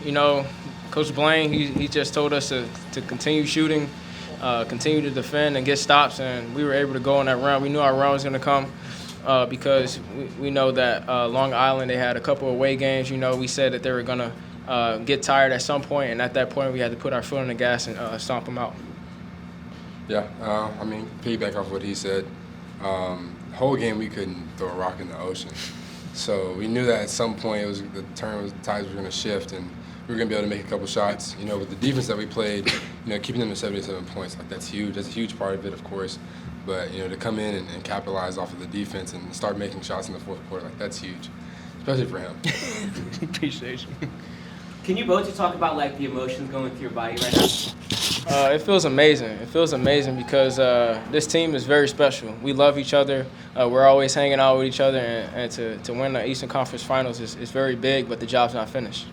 You know, Coach Blaine, he just told us to continue shooting, continue to defend and get stops, and we were able to go on that run. We knew our run was going to come because we know that Long Island, they had a couple away games. You know, we said that they were going to get tired at some point, and at that point we had to put our foot on the gas and stomp them out. Yeah, I mean, piggyback off what he said, the whole game we couldn't throw a rock in the ocean. So we knew that at some point the tides were going to shift, and we were going to be able to make a couple shots. You know, with the defense that we played, you know, keeping them to 77 points, like that's huge. That's a huge part of it, of course. But, you know, to come in and capitalize off of the defense and start making shots in the fourth quarter, like that's huge, especially for him. Appreciate you. Can you both just talk about like the emotions going through your body right now? It feels amazing. It feels amazing because this team is very special. We love each other. We're always hanging out with each other, and to win the Eastern Conference Finals is very big, but the job's not finished.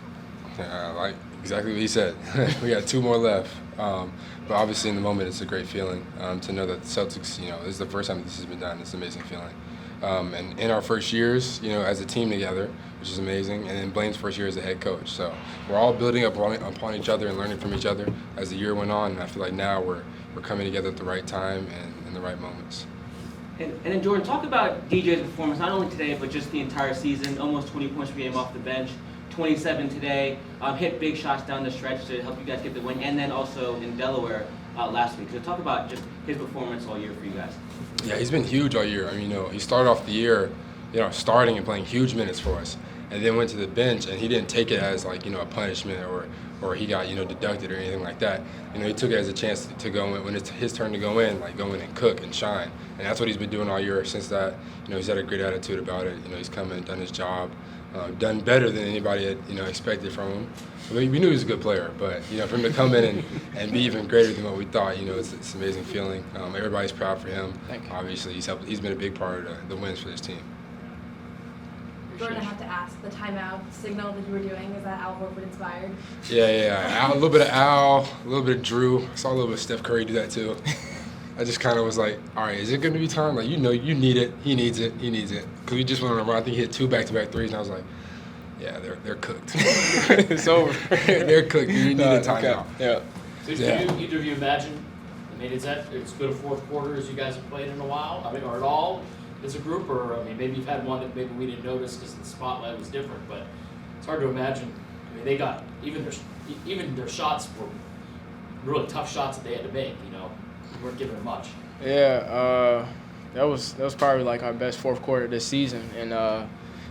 Like exactly what he said. We got 2 more left. But obviously in the moment it's a great feeling to know that the Celtics, you know, this is the first time this has been done. It's an amazing feeling. And in our first years, you know, as a team together, which is amazing, and then Blaine's first year as a head coach. So we're all building up upon each other and learning from each other as the year went on. And I feel like now we're coming together at the right time and in the right moments. And then Jordan, talk about DJ's performance, not only today, but just the entire season. Almost 20 points per game off the bench, 27 today. Hit big shots down the stretch to help you guys get the win, and then also in Delaware last week. So talk about just his performance all year for you guys. Yeah, he's been huge all year. I mean, you know, he started off the year, you know, starting and playing huge minutes for us, and then went to the bench, and he didn't take it as like, you know, a punishment or he got, you know, deducted or anything like that. You know, he took it as a chance to go in when it's his turn to go in, like go in and cook and shine. And that's what he's been doing all year since that. You know, he's had a great attitude about it. You know, he's come in and done his job, done better than anybody had, you know, expected from him. I mean, we knew he was a good player, but, you know, for him to come in and be even greater than what we thought, you know, it's an amazing feeling. Everybody's proud for him. Thank you. Obviously, he's been a big part of the wins for this team. Jordan, I have to ask, the timeout signal that you were doing, is that Al Horford inspired? Yeah. A little bit of Al, a little bit of Drew. I saw a little bit of Steph Curry do that too. I just kind of was like, all right, is it going to be time? Like, you know, you need it. He needs it. Because we just went on a run. I think he hit 2 back-to-back threes, and I was like, yeah, they're cooked. It's over. They're cooked. You need a timeout. Yeah. So either of you imagine, I mean, it's as good a fourth quarter as you guys have played in a while? I mean, or at all as a group? Or, I mean, maybe you've had one that maybe we didn't notice because the spotlight was different, but it's hard to imagine. I mean, they got, even their shots were really tough shots that they had to make, you know. We weren't giving them much. Yeah, that was probably like our best fourth quarter this season, and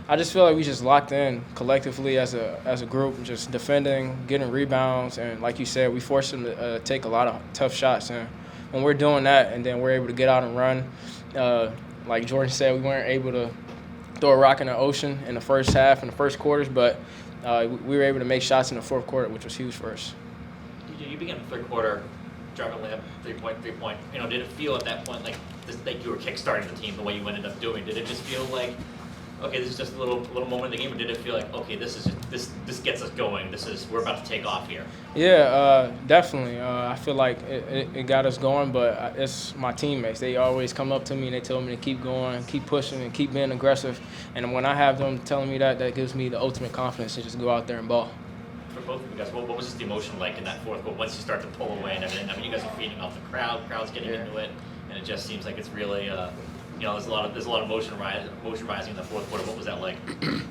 I just feel like we just locked in collectively as a group, just defending, getting rebounds, and like you said, we forced them to take a lot of tough shots. And when we're doing that, and then we're able to get out and run, like Jordan said, we weren't able to throw a rock in the ocean in the first half and the first quarters, but we were able to make shots in the fourth quarter, which was huge for us. You began the third quarter driving layup, 3-point. You know, did it feel at that point like you were kickstarting the team the way you ended up doing? Did it just feel like, okay, this is just a little moment in the game, or did it feel like, okay, this gets us going. We're about to take off here? Yeah, definitely. I feel like it got us going, but it's my teammates. They always come up to me and they tell me to keep going, keep pushing, and keep being aggressive. And when I have them telling me that gives me the ultimate confidence to just go out there and ball. For both of you guys, what was just the emotion like in that fourth quarter once you start to pull away and everything? I mean, you guys are feeding off the crowd's getting into it, and it just seems like it's really, you know, there's a lot of motion rising in the fourth quarter. What was that like? It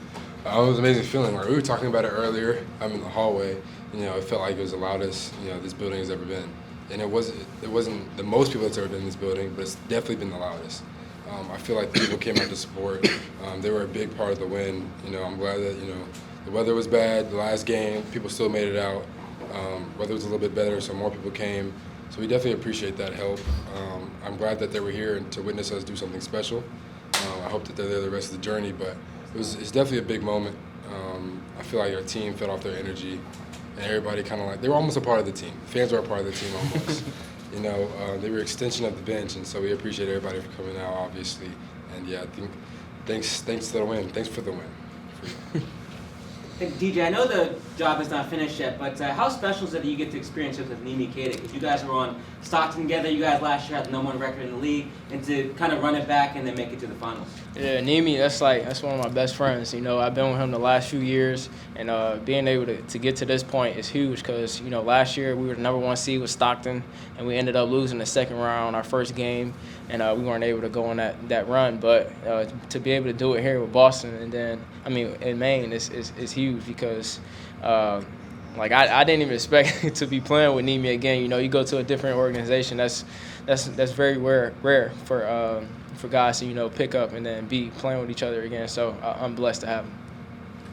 was an amazing feeling. Like we were talking about it earlier. I'm in the hallway. You know, it felt like it was the loudest, you know, this building has ever been. And it wasn't the most people that's ever been in this building, but it's definitely been the loudest. I feel like people came out to support. They were a big part of the win. You know, I'm glad that, you know, the weather was bad the last game. People still made it out. Weather was a little bit better, so more people came. So we definitely appreciate that help. I'm glad that they were here and to witness us do something special. I hope that they're there the rest of the journey, but it's definitely a big moment. I feel like our team fed off their energy, and everybody kind of like, they were almost a part of the team. Fans were a part of the team almost. You know, they were an extension of the bench, and so we appreciate everybody for coming out, obviously. And yeah, I think thanks to the win. Thanks for the win. And DJ, I know the job is not finished yet, but how special is it that you get to experience it with Neemias Queta? Because you guys were on Stockton together. You guys last year had the #1 record in the league, and to kind of run it back and then make it to the finals. Yeah, Neemi, that's one of my best friends. You know, I've been with him the last few years, and being able to get to this point is huge because, you know, last year we were the #1 seed with Stockton, and we ended up losing the second round, our first game, and we weren't able to go on that run. But to be able to do it here with Boston and then, I mean, in Maine is huge because, like, I didn't even expect to be playing with Neemi again. You know, you go to a different organization, that's very rare for guys to, you know, pick up and then be playing with each other again. So I'm blessed to have him.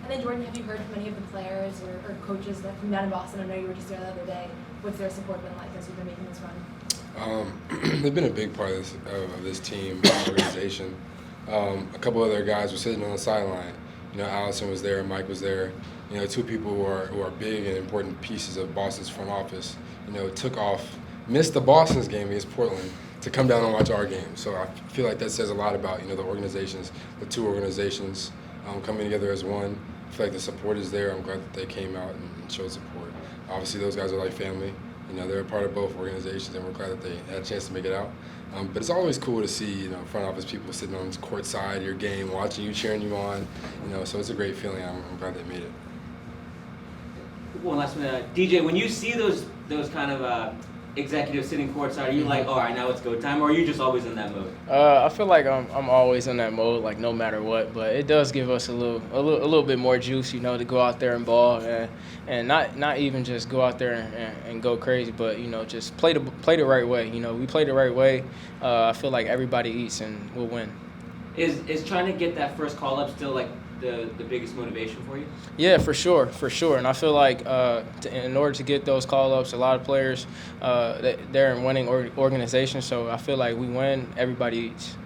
And then Jordan, have you heard from any of the players or coaches that from down in Boston? I know you were just there the other day. What's their support been like as you've been making this run? They've been a big part of this team, this organization. A couple other guys were sitting on the sideline. You know, Allison was there, Mike was there. You know, two people who are big and important pieces of Boston's front office. You know, took off, missed the Boston's game against Portland to come down and watch our game. So I feel like that says a lot about, you know, the organizations, the two organizations coming together as one. I feel like the support is there. I'm glad that they came out and showed support. Obviously, those guys are like family. You know, they're a part of both organizations, and we're glad that they had a chance to make it out. But it's always cool to see, you know, front office people sitting on court side, your game, watching you, cheering you on. You know, so it's a great feeling. I'm glad they made it. One last one, DJ. When you see those kind of executives sitting courtside, are you like, all right, now it's go time, or are you just always in that mode? I feel like I'm always in that mode, like no matter what. But it does give us a little bit more juice, you know, to go out there and ball, and not even just go out there and go crazy, but, you know, just play the right way. You know, we play the right way. I feel like everybody eats and we'll win. Is trying to get that first call up still like the biggest motivation for you? Yeah, for sure. And I feel like in order to get those call-ups, a lot of players, they're in winning organizations, so I feel like we win, everybody eats.